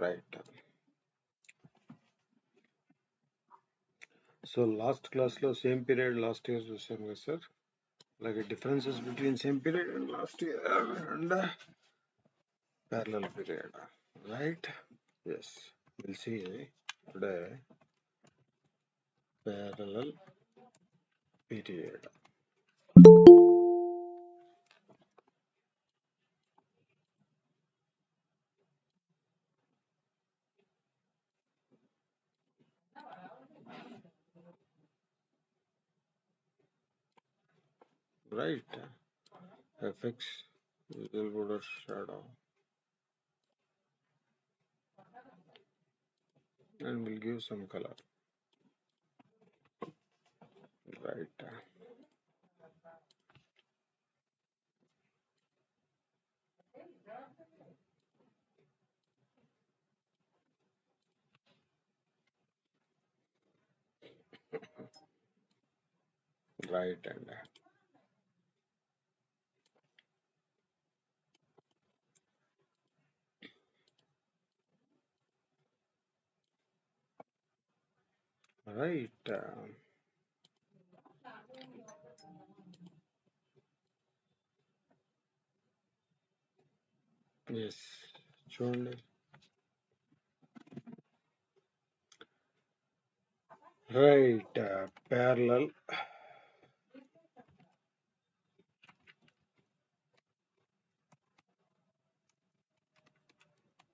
Right. So last class లో same period last year చూసాం కదా సార్. అలాగే differences between same period and last year and parallel period. Right? Yes. We'll see today parallel period. Right? fx will border shadow and we'll give some color. Right? Right. And right. Yes. చూడండి. Right. Parallel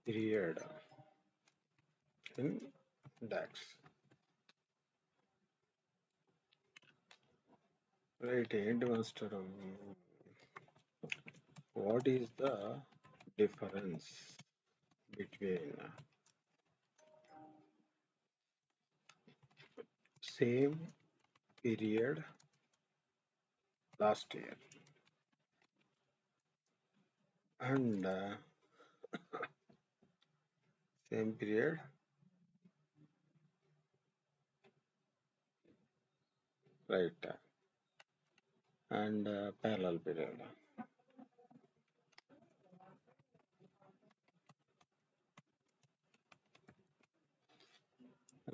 period in DAX. Right. ఏంటి master? What is the difference between same period last year and same period right and parallel period?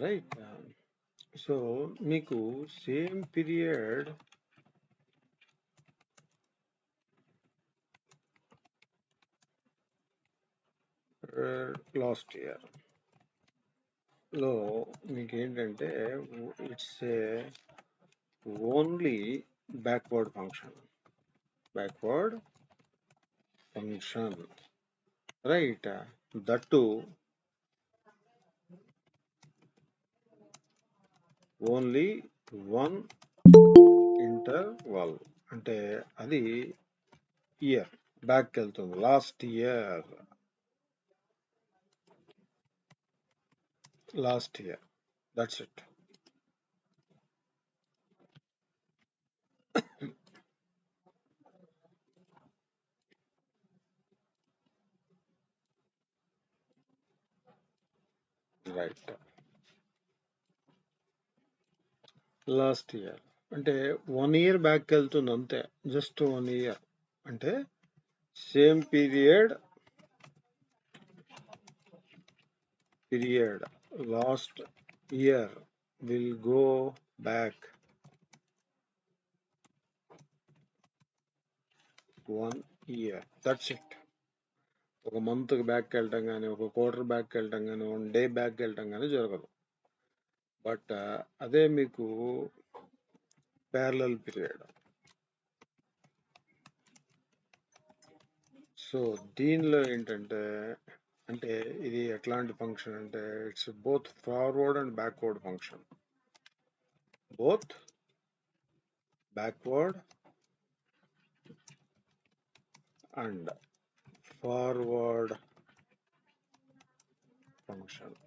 Right. So మీకు same period last year లో మీకు ఏంటంటే it's a only backward function right. That only one interval అంటే అది year back వెళ్తుంది. Last year that's it. Right. Last year అంటే 1 year back వెళ్తుంది అంతే. జస్ట్ 1 year అంటే same period last year will go back 1 year. That's it. ఒక month back వెళ్ళటం కానీ, ఒక క్వార్టర్ బ్యాక్ వెళ్ళటం కానీ, 1 day బ్యాక్ వెళ్ళటం కానీ జరగదు. బట్ అదే మీకు ప్యారలల్ పీరియడ్. సో దీనిలో ఏంటంటే అంటే ఇది ఎట్లాంటి ఫంక్షన్ అంటే it's both forward and backward function. Both backward and forward function.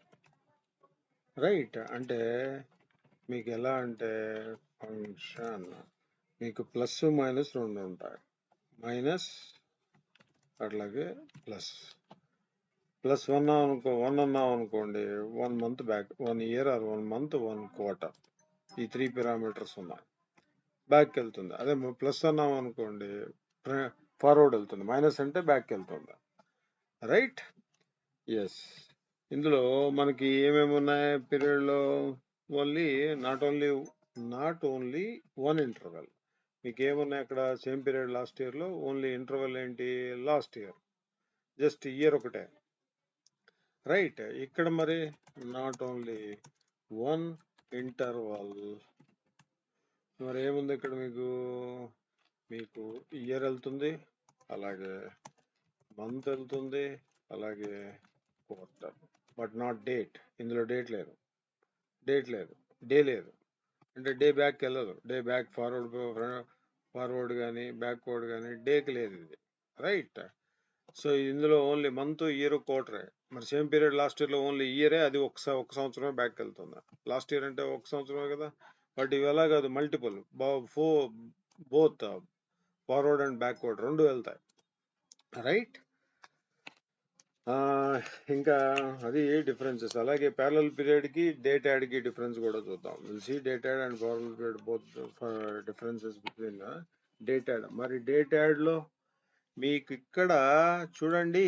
Right. అంటే మీకు ఎలా అంటే ఫంక్షన్ మీకు ప్లస్ మైనస్ రెండు ఉంటాయి. మైనస్ అట్లాగే ప్లస్ 1 అన్నాం అనుకోండి, 1 month back, 1 year or 1 month 1 quarter, ఈ 3 parameters ఉన్నాయి, బ్యాక్ వెళ్తుంది. అదే ప్లస్ అన్నాం అనుకోండి ఫార్వర్డ్ వెళ్తుంది, మైనస్ అంటే బ్యాక్ వెళ్తుంది. రైట్. ఎస్. ఇందులో మనకి ఏమేమి ఉన్నాయి పీరియడ్ లో? Only not only one interval. మీకు ఏమున్నాయి అక్కడ సేమ్ పీరియడ్ లాస్ట్ ఇయర్ లో? ఓన్లీ ఇంటర్వెల్ ఏంటి? లాస్ట్ ఇయర్, జస్ట్ ఇయర్ ఒకటే, రైట్. ఇక్కడ మరి నాట్ ఓన్లీ వన్ ఇంటర్వల్, మరి ఏముంది ఇక్కడ? మీకు ఇయర్ వెళ్తుంది, అలాగే మంత్ వెళ్తుంది, అలాగే క్వార్టర్, బట్ నాట్ డేట్. ఇందులో డేట్ లేదు, డే లేదు. అంటే డే బ్యాక్ వెళ్ళదు, డే బ్యాక్ ఫార్వర్డ్ కానీ బ్యాక్వర్డ్ కానీ డేకి లేదు ఇది, రైట్. సో ఇందులో ఓన్లీ మంత్, ఇయర్, క్వార్టరే. మరి సేమ్ పీరియడ్ లాస్ట్ ఇయర్ లో ఓన్లీ ఇయరే, అది ఒక సంవత్సరమే బ్యాక్ వెళ్తుంది. లాస్ట్ ఇయర్ అంటే ఒక సంవత్సరమే కదా, బట్ ఇవి ఎలా కాదు, multiple, both forward and backward రెండు వెళ్తాయి, రైట్. ఇంకా అది డిఫరెన్సెస్. అలాగే ప్యారలల్ పీరియడ్ కి డేట్ యాడ్ కి డిఫరెన్స్ కూడా చూద్దాం. See date add and parallel period both differences between date add. మరి డేట్ యాడ్ లో మీకు ఇక్కడ చూడండి,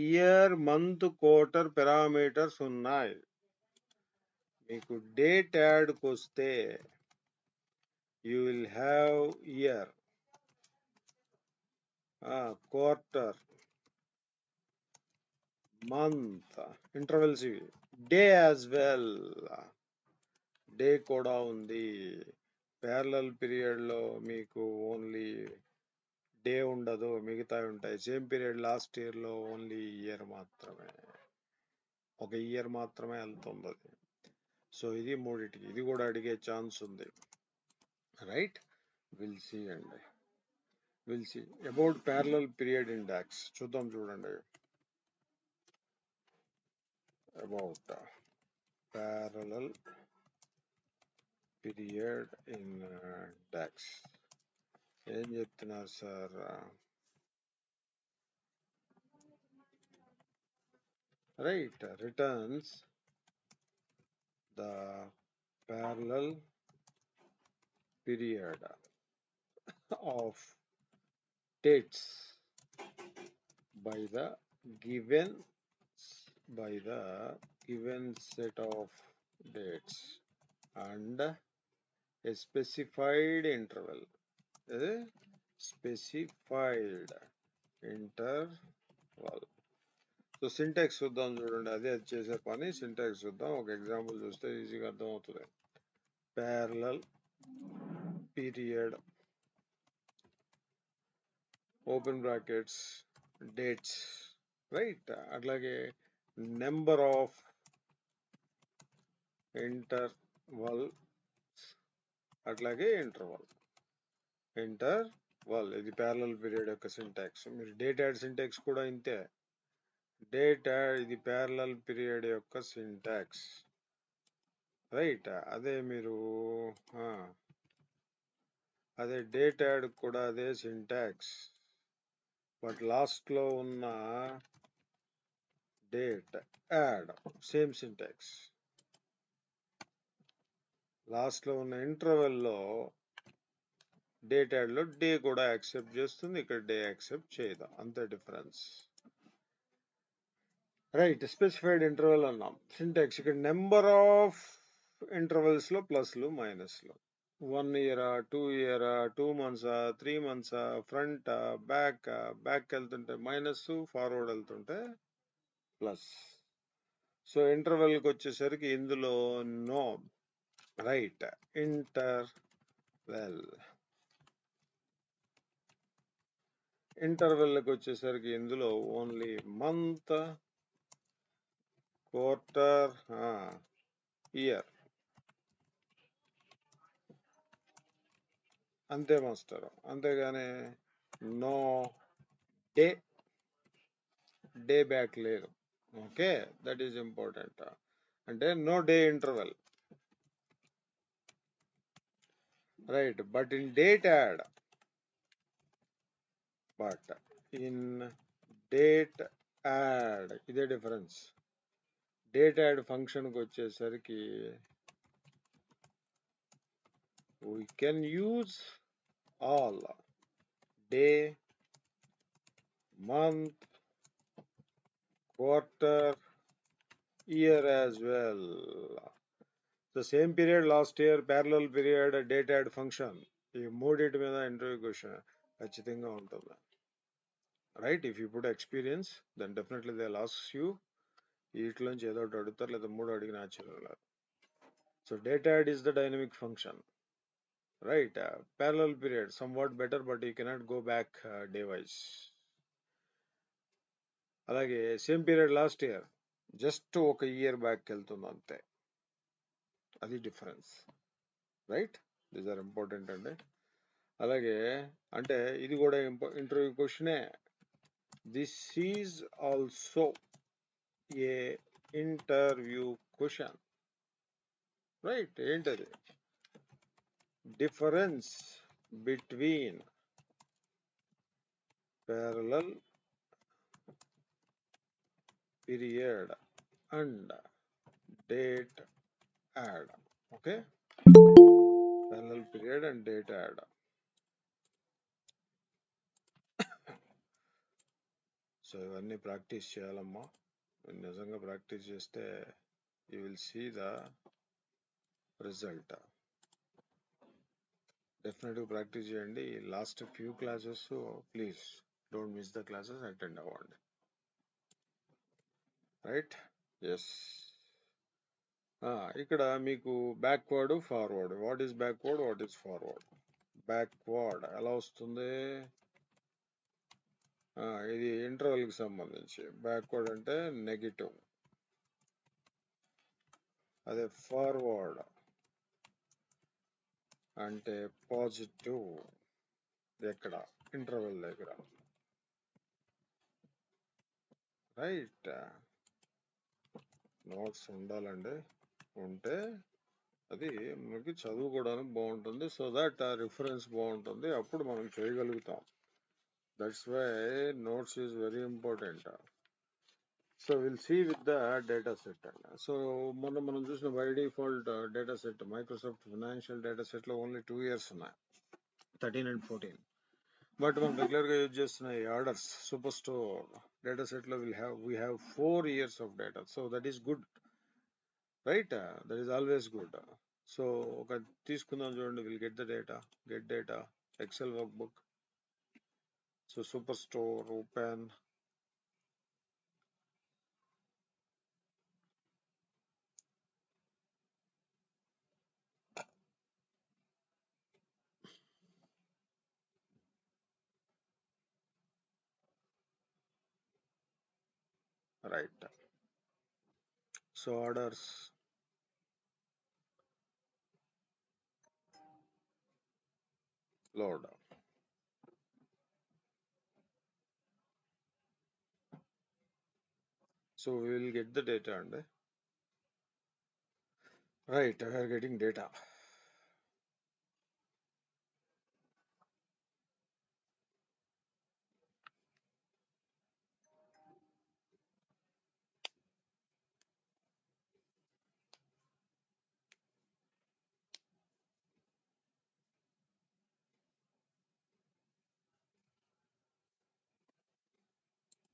ఇయర్, మంత్, క్వార్టర్ పారామీటర్స్ ఉన్నాయి. మీకు డేట్ యాడ్ కి వస్తే you will have year, quarter, month, intervals ఇవి, డే యాజ్ వెల్, డే కూడా ఉంది. ప్యారలల్ పీరియడ్ లో మీకు ఓన్లీ డే ఉండదు, మిగతా ఉంటాయి. సేమ్ పీరియడ్ లాస్ట్ ఇయర్ లో ఓన్లీ ఇయర్ మాత్రమే, ఒక ఇయర్ మాత్రమే వెళ్తుంది అది. సో ఇది మూడిటికి, ఇది కూడా అడిగే ఛాన్స్ ఉంది, right. Will see about parallel period index చూద్దాం. చూడండి, అబౌట్ ప్యారలల్ పీరియడ్ ఇండెక్స్ ఏం చెప్తున్నారు sir? Right, returns the parallel period of dates by the given set of dates and a specified interval. So syntax చూద్దాం. చూడండి, అదే చేసే పని. Syntax చూద్దాం, ఒక ఎగ్జాంపుల్ చూస్తే ఈజీగా అర్థం అవుతుంది. Parallel period, open brackets, dates, right. అట్లాగే నెంబర్ ఆఫ్ ఇంటర్వల్, అట్లాగే ఇంటర్వల్. ఇది ప్యారలల్ పీరియడ్ యొక్క సింటాక్స్. మీరు డేట్ యాడ్ సింటాక్స్ కూడా ఇంతే. డేట్ యాడ్ ఇది ప్యారలల్ పీరియడ్ యొక్క సింటాక్స్, రైట్. అదే డేట్ యాడ్ కూడా అదే సింటాక్స్, బట్ లాస్ట్ లో ఉన్న date add same syntax. Last లో ఉన్న ఇంటర్వెల్ లో డేట్ యాడ్ లో డే కూడా యాక్సెప్ట్ చేస్తుంది, ఇక్కడ డే యాక్సెప్ట్ చేయదు, అంతే డిఫరెన్స్, రైట్. స్పెసిఫైడ్ ఇంటర్వెల్ అన్నాం. సింటాక్స్ ఇక్కడ నెంబర్ ఆఫ్ ఇంటర్వెల్స్ లో ప్లస్లు మైనస్లు. 1 year, 2 year, 2 months, 3 months, front, back వెళ్తుంటే మైనస్, ఫార్వర్డ్ వెళ్తుంటే ప్లస్. సో ఇంటర్వెల్ కి వచ్చేసరికి ఇందులో నో, రైట్. ఇంటర్వెల్ కి వచ్చేసరికి ఇందులో ఓన్లీ మంత్, క్వార్టర్, ఇయర్, అంతే మాస్టర్. అంతేగాని నో డే బ్యాక్ లేదు. Okay, that is important. అంటే no day interval, right. But in date add ఇదే డిఫరెన్స్. డేట్ యాడ్ ఫంక్షన్ కి వచ్చేసరికి we can use all day, month, quarter, year as well. The same period last year, parallel period, date add function. ఈ మూడింటి మీద interview question ఖచ్చితంగా ఉంటుంది, right? If you put experience then definitely they loss you. వీటిలోంచి ఏదో ఒకటి అడుగుతారు, లేదా మూడు అడిగిన ఆశ్చర్యం లేదు. So date add is the dynamic function, right? Parallel period somewhat better, but you cannot go back day wise. అలాగే same period last year just ఒక ఇయర్ బ్యాక్ వెళ్తుంది అంతే, అది difference, right? These are important అండి. అలాగే అంటే ఇది కూడా ఇంటర్వ్యూ క్వశ్చనే. This is also a interview question, right? ఏంటది? Difference between parallel period and date add. Okay, parallel period and date add. So ఇవన్నీ ప్రాక్టీస్ చేయాలమ్మా. నిజంగా ప్రాక్టీస్ చేస్తే you will see the result. డెఫినెట్గా ప్రాక్టీస్ చేయండి. Last few classes please don't miss the classes, attend అవ్వండి, right? Yes. ఇక్కడ మీకు backward forward. What is backward, what is forward? Backward ఎలా వస్తుంది? ఇది ఇంటర్వెల్కి సంబంధించి. బ్యాక్వర్డ్ అంటే నెగిటివ్, అదే ఫార్వర్డ్ అంటే పాజిటివ్. ఎక్కడ? ఇంటర్వెల్ దగ్గర, రైట్? నోట్స్ ఉండాలండి, ఉంటే అది మనకి చదువుకోవడానికి బాగుంటుంది. సో దట్ రిఫరెన్స్ బాగుంటుంది, అప్పుడు మనం చేయగలుగుతాం. That's why notes is very important. So will see with the data set అండి. సో మనం చూసిన by default data set, Microsoft financial data set లో ఓన్లీ 2 years ఉన్నాయి, 13 and 14. బట్ మనం రెగ్యులర్ గా యూజ్ చేస్తున్న ఈ orders super store data set లో we have 4 years of data. So that is good, right? That is always good. So ఒక తీసుకుందాం చూడండి. Will get data Excel workbook. So superstore open. Right. So orders, load. So we will get the data and right, we are getting data.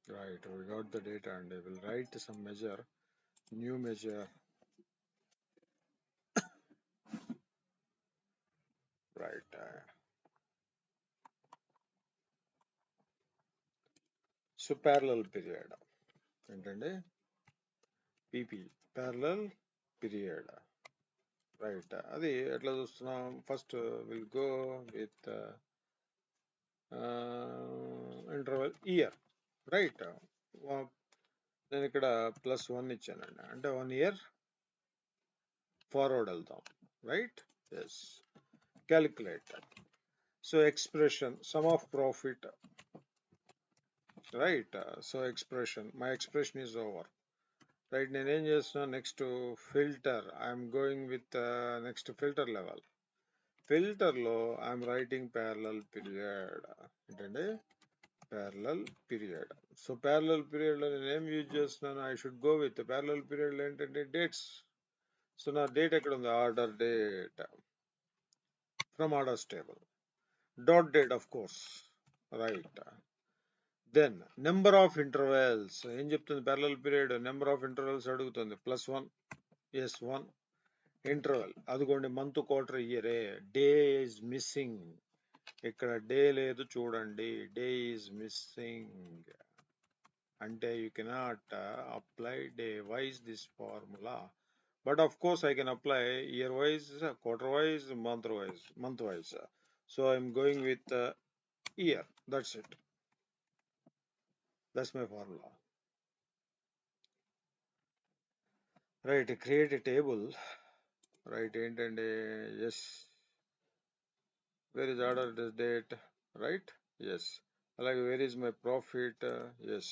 Right, we got the data and I will write some measure, new measure. Right. So parallel period. ఏంటండి? PP, parallel period. Right. అది ఎట్లా చూస్తున్నాం? First will go with interval year, right? నేను ఇక్కడ +1 ఇచ్చానండి, అంటే 1 year forward వెళ్తాం, right? Yes. Calculate. So expression sum of profit, right? So expression, my expression is over, right? నేనేం చేస్తున్నా? Next filter, I'm going with next filter level. Filter లో I'm writing parallel period. ఏంటంటే parallel period. So parallel period లో నేను ఏం use చేస్తున్నాను? I should go with parallel period లో ఏంటంటే డేట్స్. సో నా డేట్ ఎక్కడ ఉంది? Order date from orders table. Dot date of course, right? Then number of intervals ఏం చెప్తుంది parallel period number of intervals అడుగుతుంది +1 ఎస్ 1 ఇంటర్వెల్ అదిగోండి మంత్ క్వార్టర్ ఇయరే డే ఈజ్ మిస్సింగ్ ఇక్కడ డే లేదు చూడండి డే ఈజ్ మిస్సింగ్ అంటే you cannot apply day wise this formula but of course I can apply year wise quarter wise month wise so I'm going with year that's it that's my formula right create a table right ఏంటంటే yes where is order this date right yes అలాగే where is my profit yes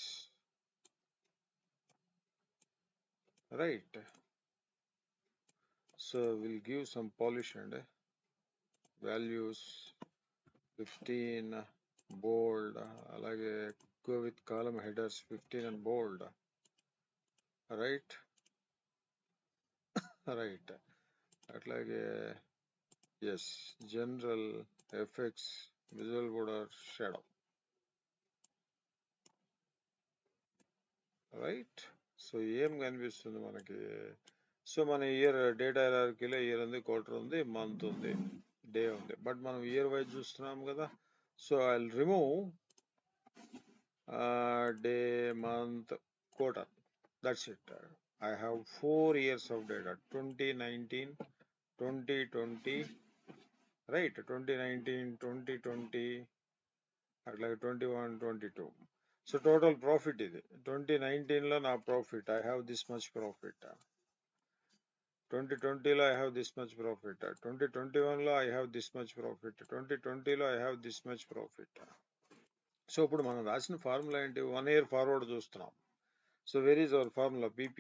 right so we'll give some polish and values 15 bold అలాగే go with column headers 15 and bold right right అట్లాగే yes general effects visual border shadow right so ఏం కనిపిస్తుంది మనకి so మన year data హైరార్కీలో year ఉంది quarter ఉంది month ఉంది day ఉంది బట్ మనం ఇయర్ వైజ్ చూస్తున్నాం కదా so I will remove day month quarter that's it I have 4 years of data 2019 2020 right 2019 2020 అట్లాగే 21 22 సో టోటల్ ప్రాఫిట్ ఇది 2019 లో నా profit I have this much profit 2020 లో I have this much profit 2021 లో I have this much profit 2020 లో I have this much profit so ఇప్పుడు మనం రాసిన ఫార్ములా ఏంటి 1 year ఫార్వర్డ్ చూస్తున్నాం so where is hour formula PP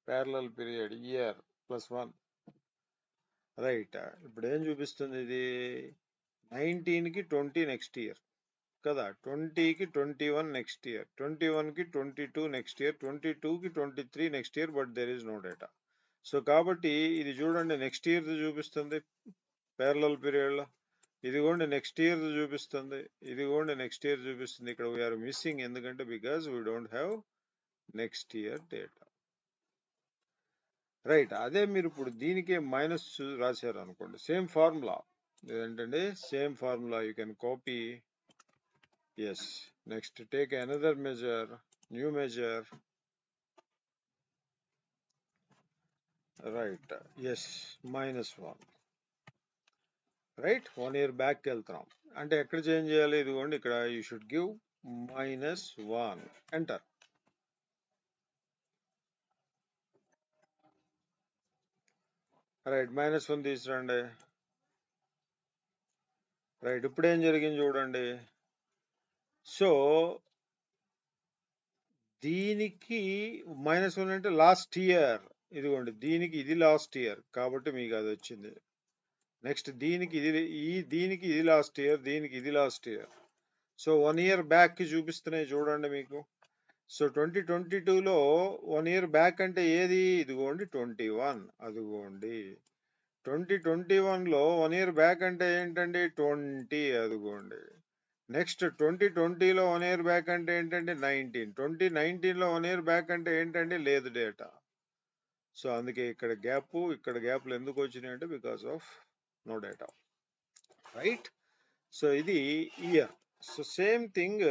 parallel period year +1 right ఇప్పుడు ఏం చూపిస్తుంది ఇది 19 కి 20 నెక్స్ట్ ఇయర్ కదా 20 కి 21 నెక్స్ట్ ఇయర్ 21 కి 22 నెక్స్ట్ ఇయర్ 22 కి 23 next year but there is no data so కాబట్టి ఇది చూడండి నెక్స్ట్ ఇయర్ చూపిస్తుంది ప్యారలల్ పీరియడ్ లో ఇదిగోండి నెక్స్ట్ ఇయర్ చూపిస్తుంది ఇదిగోండి నెక్స్ట్ ఇయర్ చూపిస్తుంది ఇక్కడ వీఆర్ మిస్సింగ్ ఎందుకంటే because we don't have next year data right అదే మీరు ఇప్పుడు దీనికే మైనస్ రాశారు అనుకోండి సేమ్ ఫార్ములా ఏంటంటే same formula you can copy yes next take another measure new measure right yes -1 right 1 year back కి వెళ్తాం అంటే ఎక్కడ చేంజ్ చేయాలి ఇదిగోండి ఇక్కడ you should give -1 enter right -1 తీసుకురండి రైట్ ఇప్పుడు ఏం జరిగింది చూడండి సో దీనికి -1 అంటే లాస్ట్ ఇయర్ ఇదిగోండి దీనికి ఇది లాస్ట్ ఇయర్ కాబట్టి మీకు అది వచ్చింది నెక్స్ట్ దీనికి ఇది లాస్ట్ ఇయర్ దీనికి ఇది last year so 1 year back కి చూపిస్తున్నాయి చూడండి మీకు సో 2022లో 1 year బ్యాక్ అంటే ఏది ఇదిగోండి 21 అదిగోండి 2021లో 1 year బ్యాక్ అంటే ఏంటండి 20 అదిగోండి నెక్స్ట్ 2020లో 1 year బ్యాక్ అంటే ఏంటంటే 19 2019లో 1 year బ్యాక్ అంటే ఏంటంటే లేదు డేటా సో అందుకే ఇక్కడ గ్యాప్లు ఎందుకు వచ్చినాయి అంటే because of no data right so ఇది ఇయర్ సో సేమ్ థింగ్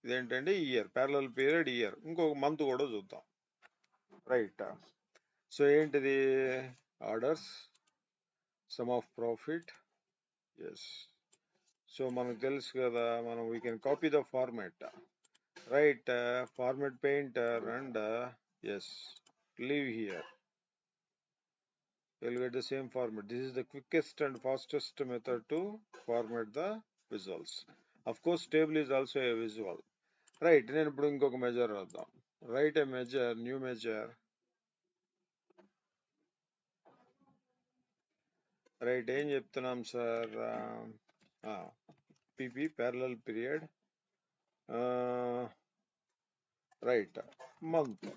ఇదేంటంటే ఇయర్ ప్యారలల్ పీరియడ్ ఇయర్ ఇంకొక మంత్ కూడా చూద్దాం రైట్ సో ఏంటిది orders sum of profit yes so మనకు తెలుసు కదా మనం we can copy the format right format painter and yes leave here you'll get the same format this is the quickest and fastest method to format the visuals of course table is also a visual right నేను ఇప్పుడు ఇంకొక measure రాద్దాం right a measure new measure right ఏం చెప్తున్నాం sir PP parallel period right month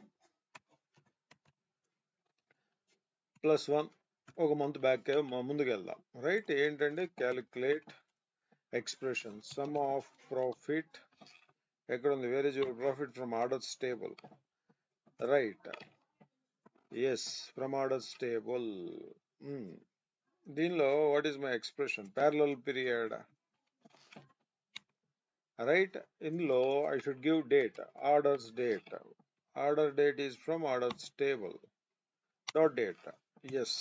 +1 ఒక month back ముందుకు వెళ్దాం right ఏంటంటే calculate expression sum of profit ఎక్కడ ఉంది? Where is your profit from orders table? Right, yes, from orders table. దీనిలో what is my expression? Parallel period, right. ఇందులో I should give date, orders date. Order date is from orders table dot date. Yes.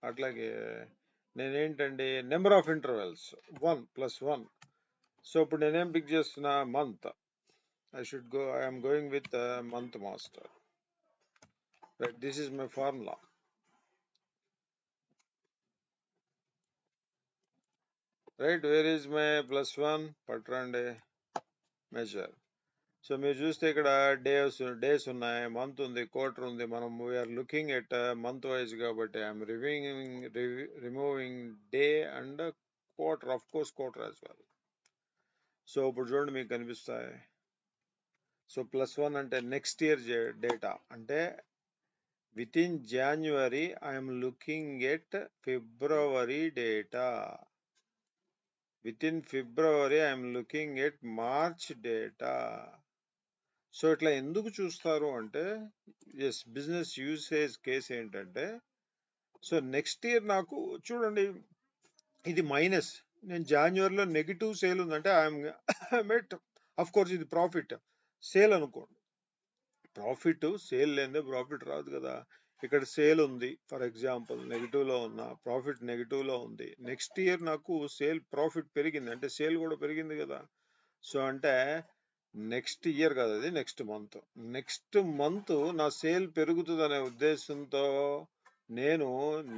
అట్లాగే నేనేంటండి, number of intervals 1 + 1. So ఇప్పుడు నేనేం pick చేస్తున్నా? Month. I am going with month master. Right, this is my formula. Right, where is my +1? పట్టండి, measure. So మీరు చూస్తే ఇక్కడ days ఉన్నాయి, month ఉంది, క్వార్టర్ ఉంది. మనం we're looking at month wise కాబట్టి I'm removing day and quarter, of course quarter as well. So ఇప్పుడు చూడండి మీకు కనిపిస్తాయి. సో +1 అంటే నెక్స్ట్ ఇయర్ డేటా. అంటే within January I'm looking at February data. Within February I'm looking at March data. So ఇట్లా ఎందుకు చూస్తారు అంటే, ఎస్, బిజినెస్ యూసేజ్ కేసు ఏంటంటే, సో నెక్స్ట్ ఇయర్ నాకు చూడండి ఇది మైనస్, నేను జాన్యువరిలో నెగిటివ్ సేల్ ఉందంటే ఐఎమ్ ఎట్, అఫ్ కోర్స్ ఇది ప్రాఫిట్ సేల్ అనుకోండి. ప్రాఫిట్ సేల్ లేదే ప్రాఫిట్ రాదు కదా. ఇక్కడ సేల్ ఉంది ఫర్ ఎగ్జాంపుల్, నెగిటివ్ లో ఉన్న ప్రాఫిట్ నెగిటివ్ లో ఉంది. నెక్స్ట్ ఇయర్ నాకు సేల్ ప్రాఫిట్ పెరిగింది అంటే సేల్ కూడా పెరిగింది కదా. సో అంటే నెక్స్ట్ ఇయర్ కదా, అది నెక్స్ట్ మంత్ నా సేల్ పెరుగుతుంది అనే ఉద్దేశంతో నేను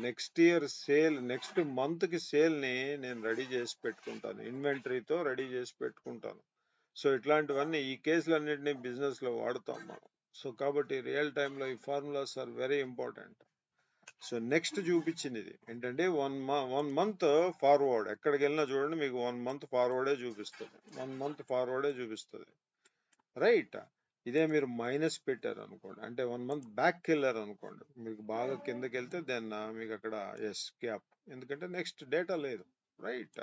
next year sale, next month కి సేల్ ని నేను రెడీ చేసి పెట్టుకుంటాను, ఇన్వెంటరీతో రెడీ చేసి పెట్టుకుంటాను. సో ఇట్లాంటివన్నీ ఈ కేసులన్నింటినీ బిజినెస్ లో వాడుతాం మనం. సో కాబట్టి రియల్ టైంలో ఈ formulas are very important. So next చూపించింది ఇది ఏంటంటే 1 మంత్ ఫార్వర్డ్. ఎక్కడికి వెళ్ళినా చూడండి మీకు 1 మంత్ ఫార్వర్డే చూపిస్తుంది, 1 మంత్ ఫార్వర్డే చూపిస్తుంది. రైట్. ఇదే మీరు మైనస్ పెట్టారు అనుకోండి, అంటే 1 మంత్ బ్యాక్ వెళ్ళారు అనుకోండి, మీకు బాగా కిందకి వెళ్తే దెన్ మీకు అక్కడ ఎస్ గ్యాప్, ఎందుకంటే నెక్స్ట్ డేటా లేదు. రైట్.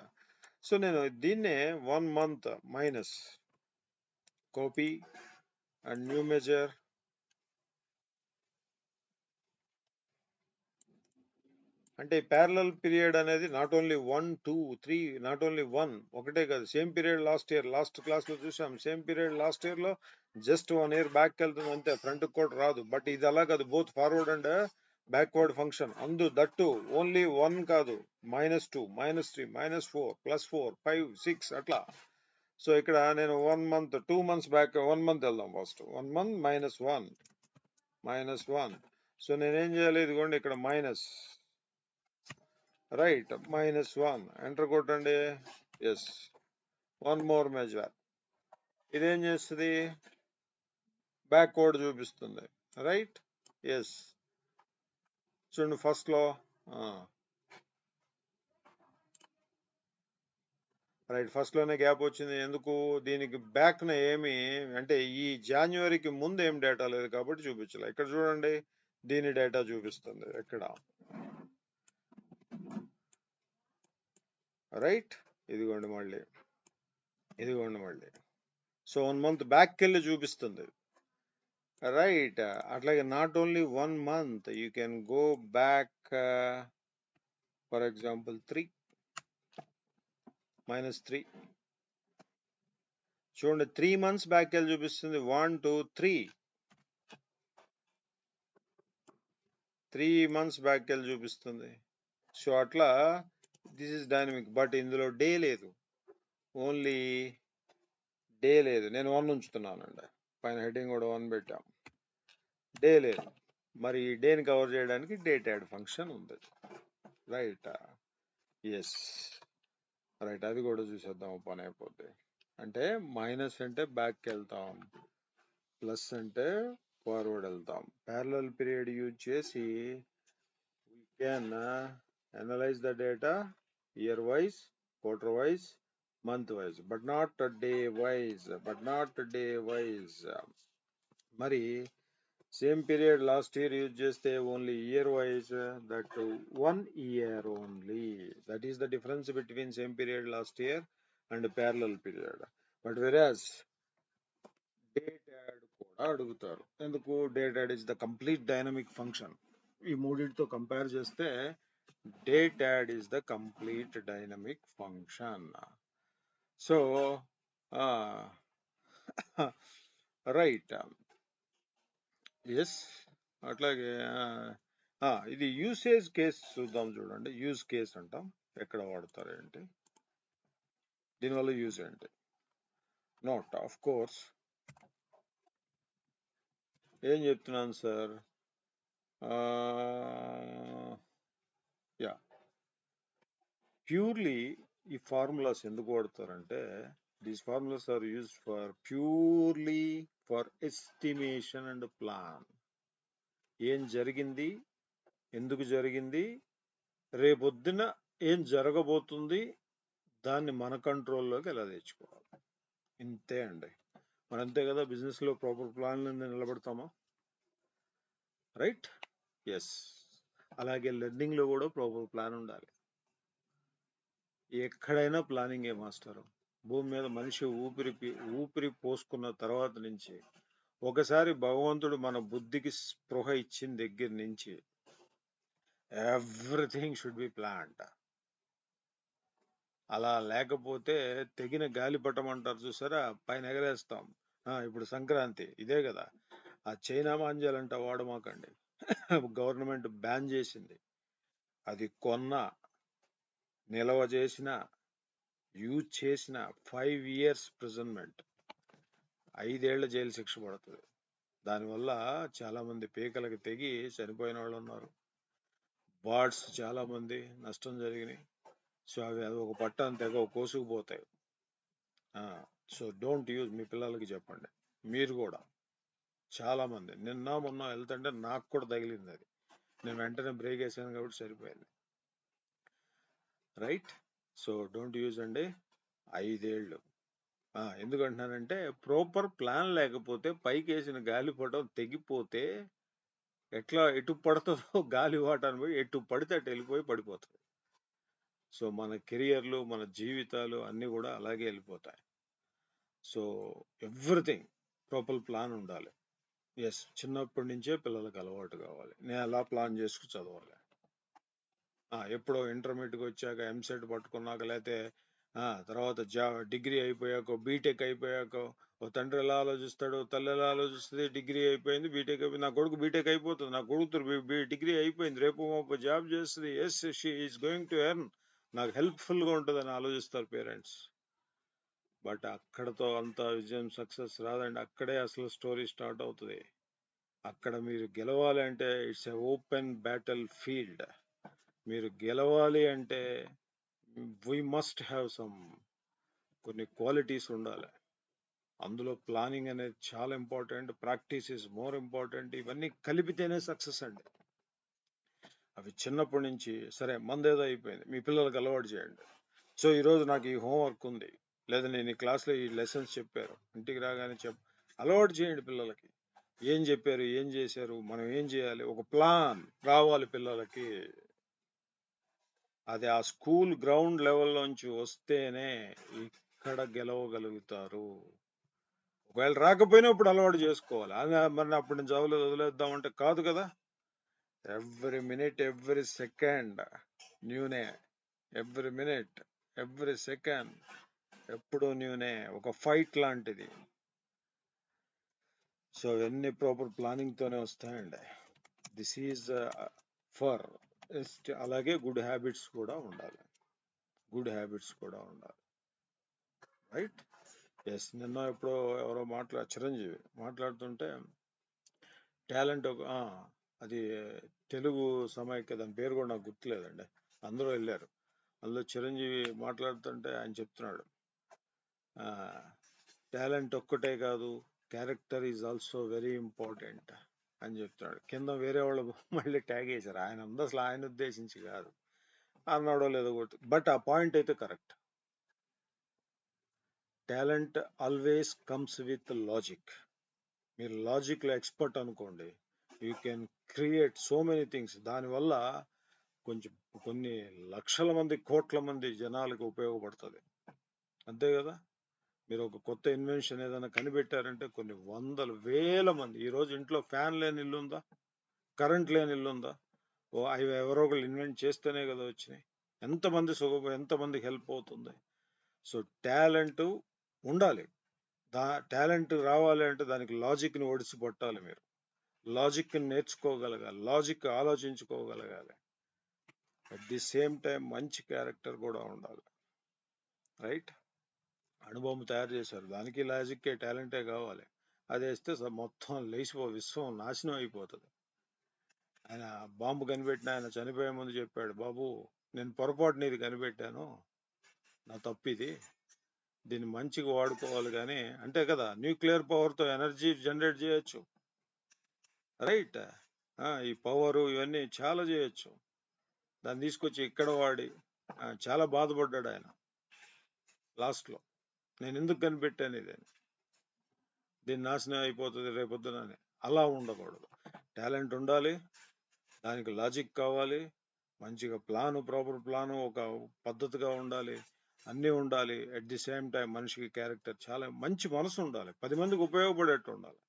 సో నేను దీన్నే 1 month minus copy and new measure. అంటే ప్యారలల్ పీరియడ్ అనేది నాట్ ఓన్లీ 1, 2, 3, నాట్ ఓన్లీ 1 ఒకటే కాదు. Same period last year, last class లో చూసాం. సేమ్ పీరియడ్ లాస్ట్ ఇయర్ లో జస్ట్ 1 ఇయర్ బ్యాక్ వెళ్తుంది అంతే, ఫ్రంట్ కూడా రాదు. బట్ ఇది అలా కాదు, both forward and backward function. That only 1 కాదు, -2, -3, -4, +4, 5, 6 అట్లా. సో ఇక్కడ నేను 1 మంత్ 2 మంత్స్ బ్యాక్, 1 మంత్ వెళ్దాం ఫస్ట్. 1 మంత్ -1. సో నేనేం చేయాలి? ఇదిగోండి ఇక్కడ మైనస్, రైట్, -1 ఎంటర్ కొట్టండి. Yes, 1 more measure. ఇదేం చేస్తుంది? బ్యాక్వర్డ్ చూపిస్తుంది. రైట్. ఎస్, చూడండి ఫస్ట్ లో. రైట్, ఫస్ట్ లోనే గ్యాప్ వచ్చింది. ఎందుకు? దీనికి బ్యాక్ న ఏమి అంటే ఈ జాన్యువరికి ముందు ఏం డేటా లేదు కాబట్టి చూపించాలి. ఇక్కడ చూడండి దీని డేటా చూపిస్తుంది ఎక్కడ. రైట్, ఇదిగోండి మళ్ళీ. సో 1 మంత్ బ్యాక్ వెళ్ళి చూపిస్తుంది. రైట్. అట్లాగే not only 1 month, you can go back for example 3, -3. చూడండి 3 మంత్స్ బ్యాక్ వెళ్ళి చూపిస్తుంది. 1, 2, 3 మంత్స్ బ్యాక్ వెళ్ళి చూపిస్తుంది. సో అట్లా దిస్ ఇస్ డైనమిక్. బట్ ఇందులో డే లేదు, ఓన్లీ డే లేదు. నేను 1 ఉంచుతున్నానండి, పైన హెడ్డింగ్ కూడా 1 పెట్టాం. డే లేదు, మరి డేని కవర్ చేయడానికి డేట్ యాడ్ ఫంక్షన్ ఉంది. రైట్. ఎస్, రైట్, అది కూడా చూసేద్దాం, పని అయిపోద్ది. అంటే మైనస్ అంటే బ్యాక్ వెళ్తాం, ప్లస్ అంటే ఫార్వర్డ్ వెళ్తాం. ప్యారలల్ పీరియడ్ యూజ్ చేసి we can analyze the data year wise, quarter wise, month wise, but not day wise. మరి same period last year use చేస్తే only year wise, that 1 year only. That is the difference between same period last year and parallel period. But వెరాజ్ అడుగుతారు. ఎందుకు? Date add is the complete dynamic function. ఈ మూడింటితో compare చేస్తే date add is the complete dynamic function. So right, yes. అట్లాగే ఇది usage case చూద్దాం. చూడండి, యూజ్ కేస్ అంటాం. ఎక్కడ వాడతారు ఏంటి, దీనివల్ల యూజ్ ఏంటి? నోట్ ఆఫ్ కోర్స్ ఏం చెప్తున్నాను సార్? యా, ప్యూర్లీ ఈ ఫార్ములాస్ ఎందుకు వాడతారంటే, these formulas are used for purely for estimation and plan. ఏం జరిగింది, ఎందుకు జరిగింది, రేపొద్దున ఏం జరగబోతుంది, దాన్ని మన కంట్రోల్లోకి ఎలా తెచ్చుకోవాలి. ఇంతే అండి. మరి అంతే కదా, బిజినెస్లో ప్రాపర్ ప్లాన్ నిలబడతామా? Right, yes. అలాగే లెర్నింగ్లో కూడా ప్రాపర్ ప్లాన్ ఉండాలి. ఎక్కడైనా ప్లానింగే మాస్టర్. భూమి మీద మనిషి ఊపిరి పోసుకున్న తర్వాత నుంచి, ఒకసారి భగవంతుడు మన బుద్ధికి స్పృహ ఇచ్చిన దగ్గర నుంచి ఎవ్రీథింగ్ షుడ్ బి ప్లాన్డ్. అలా లేకపోతే తెగిన గాలిపటం అంటారు చూసారా, పైన ఎగరేస్తాం. ఇప్పుడు సంక్రాంతి ఇదే కదా, ఆ చైనా మాంజాలంట వాడమాకండి. గవర్నమెంట్ బ్యాన్ చేసింది. అది కొన్నా, నిల్వ చేసిన, యూజ్ చేసిన 5 years ప్రిజన్మెంట్, 5 ఏళ్ల జైలు శిక్ష పడుతుంది. దానివల్ల చాలా మంది పీకలకి తెగి చనిపోయిన వాళ్ళు ఉన్నారు. బర్డ్స్ చాలా మంది నష్టం జరిగినాయి. సో అవి ఒక పట్టాన్ని తెగ కోసుకుపోతాయి. So don't use. మీ పిల్లలకి చెప్పండి. మీరు కూడా చాలా మంది, నిన్న మొన్న వెళ్తుంటే నాకు కూడా తగిలింది అది. నేను వెంటనే బ్రేక్ వేసాను కాబట్టి సరిపోయింది. రైట్, సో డోంట్ యూజ్ అండి. 5 ఏళ్ళు. ఎందుకంటున్నానంటే, ప్రాపర్ ప్లాన్ లేకపోతే పైకి వేసిన గాలిపటం తెగిపోతే ఎట్లా ఎటు పడుతుందో గాలి వాటాన్ని పోయి ఎటు పడితే అటు వెళ్ళిపోయి పడిపోతుంది. సో మన కెరియర్లు, మన జీవితాలు అన్నీ కూడా అలాగే వెళ్ళిపోతాయి. సో ఎవ్రీథింగ్ ప్రాపర్ ప్లాన్ ఉండాలి. ఎస్, చిన్నప్పటి నుంచే పిల్లలకు అలవాటు కావాలి. నేను ఎలా ప్లాన్ చేసుకు చదవాలి. ఎప్పుడో ఇంటర్మీడియట్కి వచ్చాక, ఎంసెట్ పట్టుకున్నాక, లేకపోతే తర్వాత డిగ్రీ అయిపోయాక, బీటెక్ అయిపోయాక, ఓ తండ్రి ఎలా ఆలోచిస్తాడు, తల్లి ఎలా ఆలోచిస్తుంది. డిగ్రీ అయిపోయింది, బీటెక్ అయిపోయింది, నా కొడుకు బీటెక్ అయిపోతుంది, నా కొడుకు డిగ్రీ అయిపోయింది, రేపు జాబ్ చేస్తుంది, yes she is going to earn, నాకు హెల్ప్ఫుల్గా ఉంటుంది అని ఆలోచిస్తారు పేరెంట్స్. బట్ అక్కడతో అంత విజయం, సక్సెస్ రాదండి. అక్కడే అసలు స్టోరీ స్టార్ట్ అవుతుంది. అక్కడ మీరు గెలవాలి అంటే it's a open battle field. మీరు గెలవాలి అంటే వీ మస్ట్ హ్యావ్ సమ్ కొన్ని క్వాలిటీస్ ఉండాలి. అందులో ప్లానింగ్ అనేది చాలా important, practice is more important. ఇవన్నీ కలిపితేనే సక్సెస్ అండి. అవి చిన్నప్పటి నుంచి, సరే మందేదో అయిపోయింది, మీ పిల్లలకు అలవాటు చేయండి. సో ఈరోజు నాకు ఈ హోంవర్క్ ఉంది, లేదా నేను ఈ క్లాస్లో ఈ లెసన్స్ చెప్పారు, ఇంటికి రాగానే అలవాటు చేయండి పిల్లలకి. ఏం చెప్పారు, ఏం చేశారు, మనం ఏం చేయాలి, ఒక ప్లాన్ రావాలి పిల్లలకి. అది ఆ స్కూల్ గ్రౌండ్ లెవెల్లోంచి వస్తేనే ఇక్కడ గెలవగలుగుతారు. ఒకవేళ రాకపోయినా ఇప్పుడు అలవాటు చేసుకోవాలి. మరి అప్పుడు నేను చదవలేదు వదిలేద్దామంటే కాదు కదా. ఎవ్రీ మినిట్, ఎవ్రీ సెకండ్ న్యూనే. ఎవ్రీ మినిట్, ఎవ్రీ సెకండ్ ఎప్పుడు న్యూనే. ఒక ఫైట్ లాంటిది. సో ఇవన్నీ ప్రాపర్ ప్లానింగ్ తోనే వస్తాయండి. This is for. అలాగే గుడ్ హ్యాబిట్స్ కూడా ఉండాలి. Right, yes. నిన్న ఎప్పుడో ఎవరో చిరంజీవి మాట్లాడుతుంటే, టాలెంట్ అది తెలుగు సమైక్య, దాని పేరు కూడా నాకు గుర్తులేదండి, అందరూ వెళ్ళారు. అందులో చిరంజీవి మాట్లాడుతుంటే ఆయన చెప్తున్నాడు, టాలెంట్ ఒక్కటే కాదు, character is also very important అని చెప్తున్నాడు. కింద వేరే వాళ్ళు మళ్ళీ ట్యాగ్ చేశారు. ఆయన ఉంది, అసలు ఆయన ఉద్దేశించి కాదు అన్నాడో లేదో కొట్టు. బట్ ఆ పాయింట్ అయితే correct. Talent always comes with logic. మీరు లాజిక్లో ఎక్స్పర్ట్ అనుకోండి, you can create so many things. దానివల్ల కొన్ని లక్షల మంది, కోట్ల మంది జనాలకు ఉపయోగపడుతుంది. అంతే కదా. మీరు ఒక కొత్త ఇన్వెన్షన్ ఏదైనా కనిపెట్టారంటే కొన్ని వందల వేల మంది, ఈ రోజు ఇంట్లో ఫ్యాన్ లేని ఇల్లు ఉందా, కరెంట్ లేని ఇల్లు ఉందా? అవి ఎవరో ఒకళ్ళు ఇన్వెంట్ చేస్తేనే కదా వచ్చినాయి. ఎంతమందికి హెల్ప్ అవుతుంది. సో టాలెంట్ ఉండాలి. టాలెంట్ రావాలి అంటే దానికి లాజిక్ని ఒడిసి పట్టాలి. మీరు లాజిక్ని నేర్చుకోగలగాలి, లాజిక్ ఆలోచించుకోగలగాలి. అట్ ది సేమ్ టైం మంచి క్యారెక్టర్ కూడా ఉండాలి. రైట్? అణుబొమ్మ తయారు చేశారు, దానికి లాజిక్కే టాలెంటే కావాలి. అది వేస్తే మొత్తం విశ్వం నాశనం అయిపోతుంది. ఆయన బాంబు కనిపెట్టిన ఆయన చనిపోయే ముందు చెప్పాడు, బాబు నేను పొరపాటున ఇది కనిపెట్టాను, నా తప్పిది, దీన్ని మంచిగా వాడుకోవాలి. కానీ అంటే కదా, న్యూక్లియర్ పవర్తో ఎనర్జీ జనరేట్ చేయొచ్చు. రైట్? ఈ పవర్ ఇవన్నీ చాలా చేయొచ్చు. దాన్ని తీసుకొచ్చి ఇక్కడ వాడి చాలా బాధపడ్డాడు ఆయన లాస్ట్లో, నేను ఎందుకు కనిపెట్టాను ఇదని, దీన్ని నాశనం అయిపోతుంది రేపొద్దునని. అలా ఉండకూడదు. టాలెంట్ ఉండాలి, దానికి లాజిక్ కావాలి, మంచిగా ప్రాపర్ ప్లాను, ఒక పద్ధతిగా ఉండాలి, అన్నీ ఉండాలి. అట్ ది సేమ్ టైం మనిషికి క్యారెక్టర్, చాలా మంచి మనసు ఉండాలి, 10 మందికి ఉపయోగపడేట్టు ఉండాలి.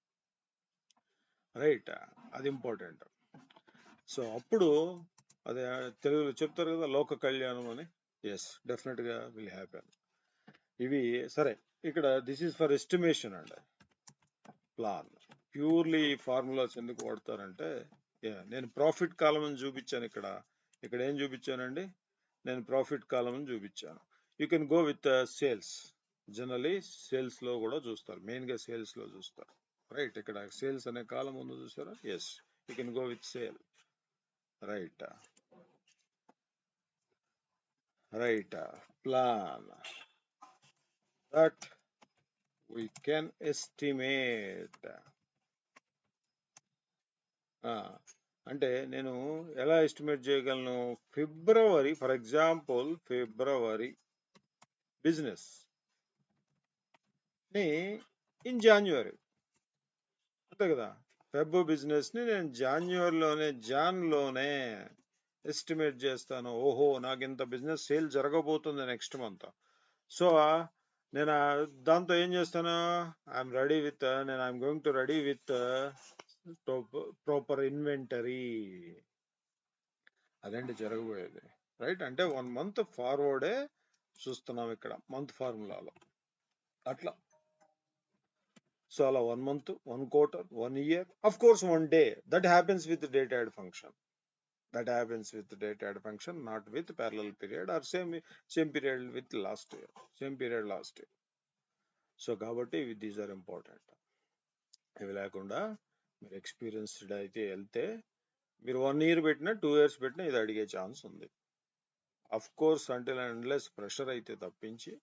రైట్? అది ఇంపార్టెంట్. సో అప్పుడు అదే తెలుగులో చెప్తారు కదా, లోక కళ్యాణం అని. ఎస్, డెఫినెట్ గా విల్ హ్యాపెన్. ఇవి సరే, ఇక్కడ దిస్ ఈస్ ఫర్ ఎస్టిమేషన్ అండి. ప్లాన్ ప్యూర్లీ ఫార్ములాస్ ఎందుకు వాడతారంటే, నేను ప్రాఫిట్ కాలం అని చూపించాను. ఇక్కడ ఏం చూపించానండి, నేను ప్రాఫిట్ కాలం అని చూపించాను. You can go with sales. Generally sales లో కూడా చూస్తారు, మెయిన్ గా సేల్స్ లో చూస్తారు. రైట్? ఇక్కడ సేల్స్ అనే కాలం ఉంది చూసారా? Yes, you can go with sale. Right? Right. Plan that we can estimate. అంటే నేను ఎలా ఎస్టిమేట్ చేయగలను? February, for example February business ని ఇన్ జాన్యువరి, అంతే కదా, ఫెబ్ బిజినెస్ ని నేను జాన్లోనే ఎస్టిమేట్ చేస్తాను. ఓహో, నాకు ఇంత బిజినెస్ సేల్ జరగబోతుంది నెక్స్ట్ మంత్. సో నేను దాంతో ఏం చేస్తాను, I'm going to ready with proper inventory. అదండి జరగబోయేది. రైట్? అంటే 1 month ఫార్వర్డే చూస్తున్నాం ఇక్కడ మంత్ ఫార్ములాలో. అట్లా. సో అలా 1 month, 1 quarter, 1 year, of course 1 day. That happens with the data add function. Not with parallel period or same period with last year. So కాబట్టి these are important. ఇవి లేకుండా మీరు experienced అయితే వెళ్తే, మీరు 1 year పెట్టినా 2 years పెట్టినా ఇది అడిగే ఛాన్స్ ఉంది. Of course until and unless pressure అయితే తప్పించి,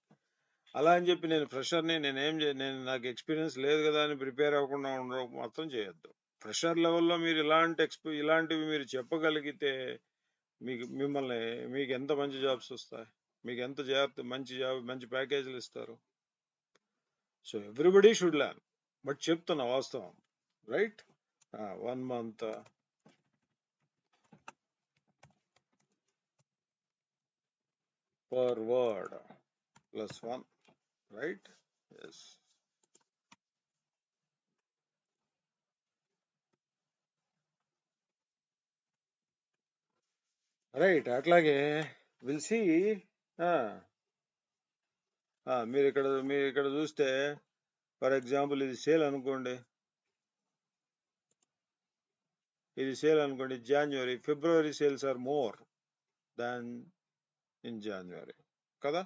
అలా అని చెప్పి నేను ఫ్రెషర్ని నేను నాకు ఎక్స్పీరియన్స్ లేదు కదా అని ప్రిపేర్ అవ్వకుండా ఉండడం మాత్రం చేయొద్దు. ఫ్రెషర్ లెవెల్లో మీరు ఇలాంటివి మీరు చెప్పగలిగితే మీకు ఎంత మంచి జాబ్స్ వస్తాయి, మీకు ఎంత మంచి ప్యాకేజీలు ఇస్తారు. So everybody should learn. But చెప్తున్నా వాస్తవం. Right? 1 month per word +1. Right? Yes. Right? అట్లాగే విల్ సి. మీరు ఇక్కడ చూస్తే, ఫర్ ఎగ్జాంపుల్ ఇది సేల్ అనుకోండి, January. February sales are more than in January కదా.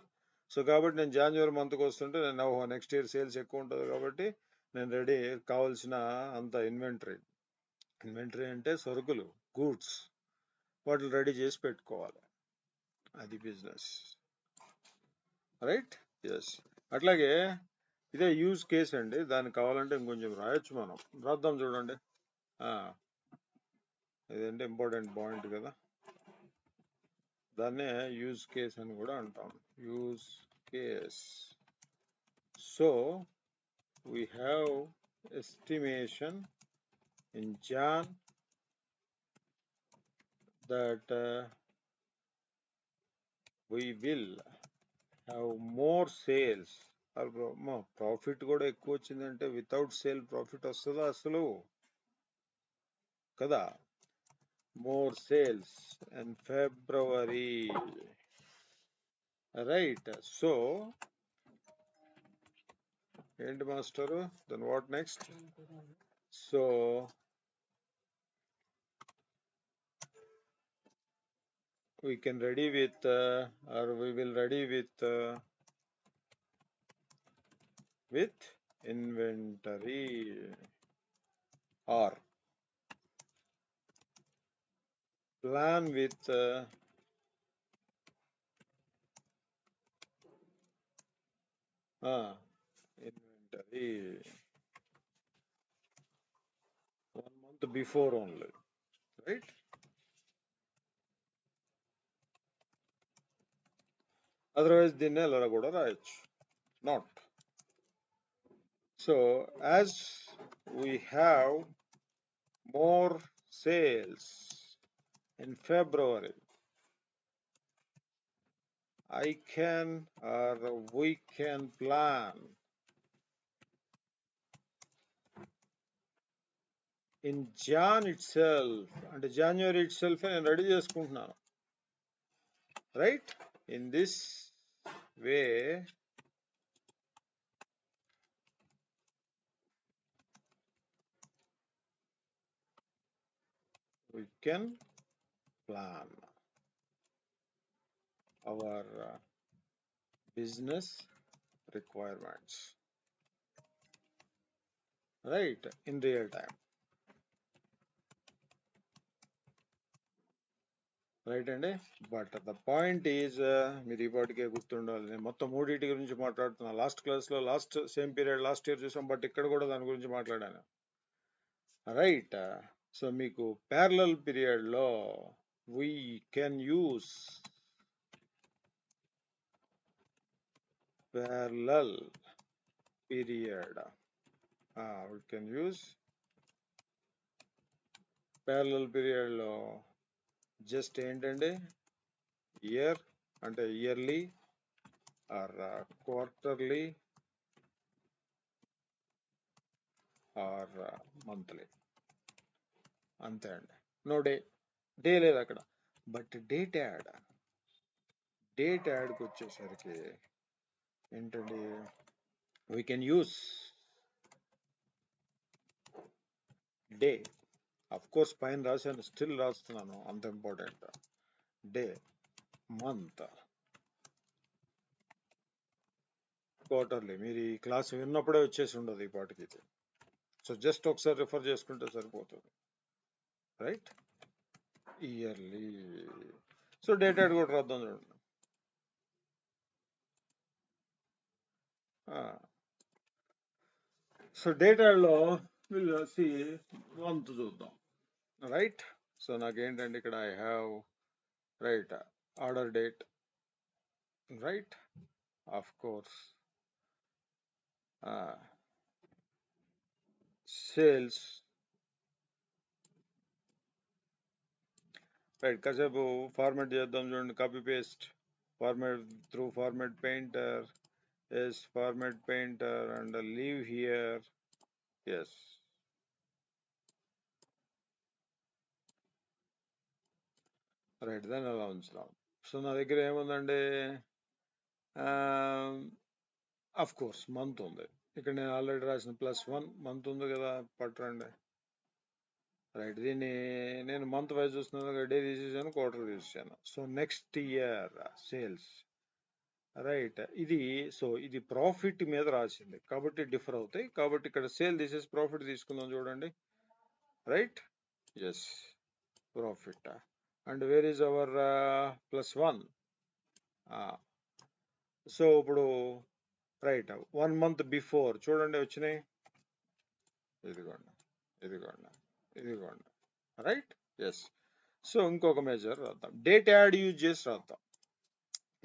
సో కాబట్టి నేను జాన్యువరి మంత్కి వస్తుంటే నేను నెక్స్ట్ ఇయర్ సేల్స్ ఎక్కువ ఉంటుంది కాబట్టి నేను రెడీ కావాల్సిన అంత ఇన్వెంటరీ అంటే సరుకులు, గూడ్స్, వాటిని రెడీ చేసి పెట్టుకోవాలి. అది బిజినెస్. రైట్? ఎస్. అట్లాగే ఇదే యూజ్ కేస్ అండి. దానికి కావాలంటే ఇంకొంచెం రాయొచ్చు, మనం రాద్దాం చూడండి. ఇదంటే ఇంపార్టెంట్ పాయింట్ కదా, దాన్నే యూజ్ కేస్ అని కూడా అంటాం. Use case. So we have estimation in Jan that we will have more sales profit కూడా ఎక్కువ వచ్చిందంటే వితౌట్ సేల్ ప్రాఫిట్ వస్తుందా అసలు? కదా. More sales in February, right. So ఏంటి master, then what next? So we can ready with or we will ready with inventory or plan with inventory 1 month before only, right? Otherwise దీన్ని ఎలా కూడా రాయొచ్చు, not. So as we have more sales in February, I can or we can plan in Jan itself, and January itself నేను ready చేసుకుంటున్నాను, right? In this way we can plan our business requirements, right, in real time, right అండి. But the point is, మీరు ఈ పాటికే గుర్తుండాలి, నేను మొత్తం మూడింటి గురించి మాట్లాడుతున్నా. లాస్ట్ క్లాస్లో last same period last year చూసాం, బట్ ఇక్కడ కూడా దాని గురించి మాట్లాడాను, రైట్. సో మీకు ప్యారలల్ పీరియడ్లో we can use parallel period, we can use parallel పీరియడ్లో జస్ట్ ఏంటంటే ఇయర్ అంటే yearly or quarterly or monthly, అంతే అండి. నో డే లేదు అక్కడ. బట్ డేట్ యాడ్కి వచ్చేసరికి ఏంటండి, we can use day. Of course పైన రాశాను, స్టిల్ రాస్తున్నాను, అంత ఇంపార్టెంట్. Day, month, quarterly. మీరు ఈ క్లాస్ విన్నప్పుడే వచ్చేసి ఉండదు ఈ పాటికి ఇది. సో జస్ట్ ఒకసారి రిఫర్ చేసుకుంటే సరిపోతుంది, right. Yearly. So date add కూడా రాద్దాం చూడండి. సో డేట్ యాడ్లో వీళ్ళు సి మంత్ చూద్దాం, రైట్. సో నాకేంటంటే ఇక్కడ I have, right, order date, right, of course sales, right. కాసేపు ఫార్మాట్ చేద్దాం చూడండి, copy paste, format through format painter, yes format painter and leave here, yes. Right, దాన్ని అలా ఉంచుదాం. సో నా దగ్గర ఏముందండి, అఫ్ కోర్స్ మంత్ ఉంది ఇక్కడ, నేను ఆల్రెడీ రాసిన +1 మంత్ ఉంది కదా, పట్టండి, రైట్. దీన్ని నేను మంత్ వైజ్ చూస్తున్నాను, డే తీసేసాను, క్వార్టర్ తీసేసాను. So next year sales, right. ఇది సో ఇది ప్రాఫిట్ మీద రాసింది కాబట్టి డిఫర్ అవుతాయి, కాబట్టి ఇక్కడ సేల్ తీసేసి ప్రాఫిట్ తీసుకుందాం చూడండి, right. Yes, profit. And where is our +1? So ఇప్పుడు రైట్ 1 మంత్ బిఫోర్ చూడండి వచ్చినాయి, ఇదిగోండి, ఇదిగోండి, రైట్. ఎస్. సో ఇంకొక మెజర్ రాద్దాం, డేట్ యాడ్ యూజ్ చేసి రాద్దాం,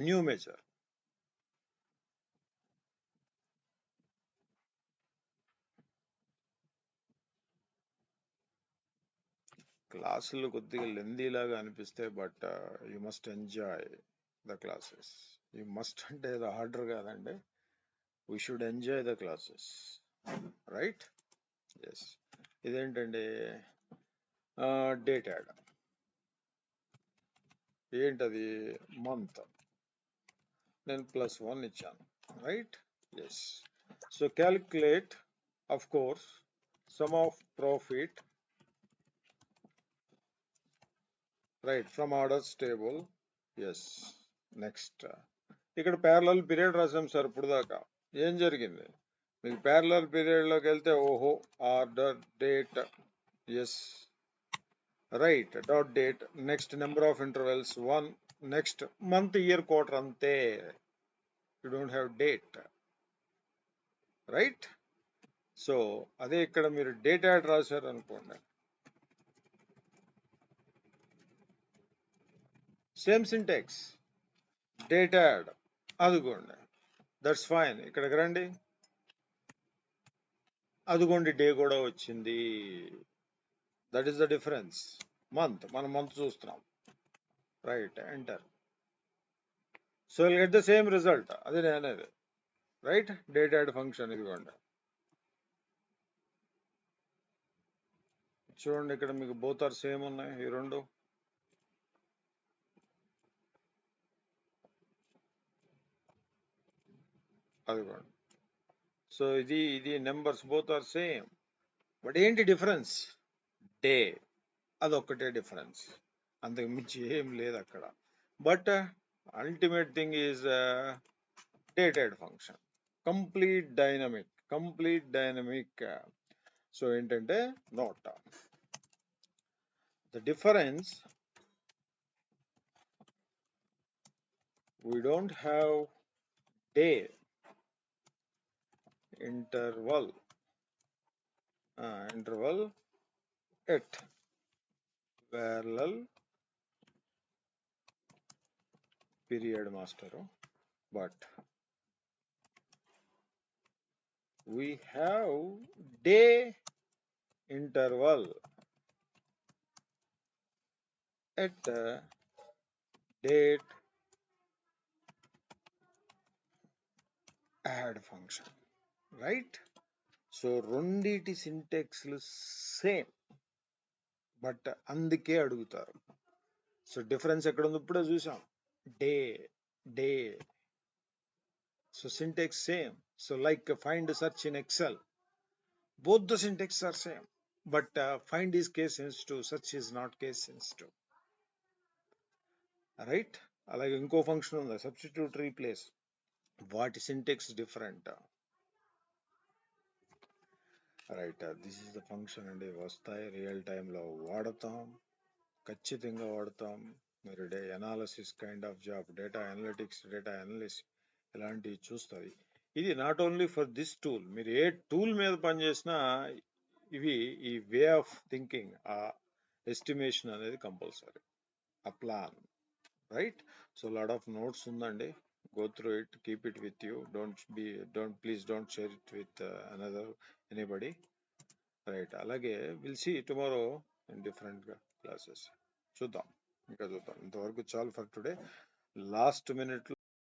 న్యూ మెజర్. క్లాసులు కొద్దిగా లెందీ లాగా అనిపిస్తాయి, but you must enjoy the classes. You must అంటే ఏదో ఆర్డర్ కాదండి, we should enjoy the classes, right? Yes. ఇదేంటండి డేట్ యాడ్, ఏంటది మంత్, నేను +1 ఇచ్చాను, right? Yes. So calculate of course sum of profit, right, from orders table. Yes. Next ఇక్కడ parallel period రాసాం sir. ఇప్పుడు దాకా ఏం జరిగింది మీకు? ప్యారలల్ పీరియడ్ లోకి వెళ్తే ఓహో order date, yes right, dot date, next number of intervals 1, next month year quarter, అంతే. You don't have date, right? So అదే ఇక్కడ మీరు డేట్ యాడ్ రాశారు అనుకోండి, సేమ్ సింటాక్స్, డేట్ యాడ్, అదిగోండి, దట్స్ ఫైన్. ఇక్కడికి రండి, అదిగోండి డే కూడా వచ్చింది. That is the difference. Month, మనం మంత్ చూస్తున్నాం, right, enter. So will get the same result. అదే నేను అనేది, రైట్? డేట్ యాడ్ ఫంక్షన్ ఇదిగోండి, చూడండి ఇక్కడ మీకు బోత్ ఆర్ సేమ్ ఉన్నాయి ఈ రెండు. అదిగోండి. సో ఇది numbers both are same, but ఏంటి డిఫరెన్స్? డే, అదొక్కటే డిఫరెన్స్, అంతకు మించి ఏం లేదు అక్కడ. But ultimate thing is date add function, complete dynamic. So ఏంటంటే note the difference, we don't have day interval at parallel period master, but we have day interval at date add function, right? So రెండిటి సింటెక్స్లు same, but అందుకే అడుగుతారు. So difference ఎక్కడ ఉంది ఇప్పుడే చూసాం, day. So Sintex same. So like find search in Excel, both the syntax are same, but find is case sensitive, search is not case sensitive, right? అలాగే ఇంకో function ఉంది, సబ్స్టిట్యూట్ రీప్లేస్, వాటి Sintex different, right? This is the function అండి. వస్తాయి, real టైంలో వాడతాం, ఖచ్చితంగా వాడతాం. మీరు analysis kind of job, data analytics, data analyst ఇలాంటివి చూస్తుంది. ఇది not only for this tool, మీరు ఏ టూల్ మీద పనిచేసినా ఇవి ఈ వే ఆఫ్ థింకింగ్, ఆ ఎస్టిమేషన్ అనేది కంపల్సరీ, ఆ plan, right? So lot of notes ఉందండి, go through it, keep it with you, please don't share it with anybody, right? అలాగే will see tomorrow in different classes. చూద్దాం, ఇంకా చూద్దాం. ఇంతవరకు చాలు ఫర్ టుడే. Last minute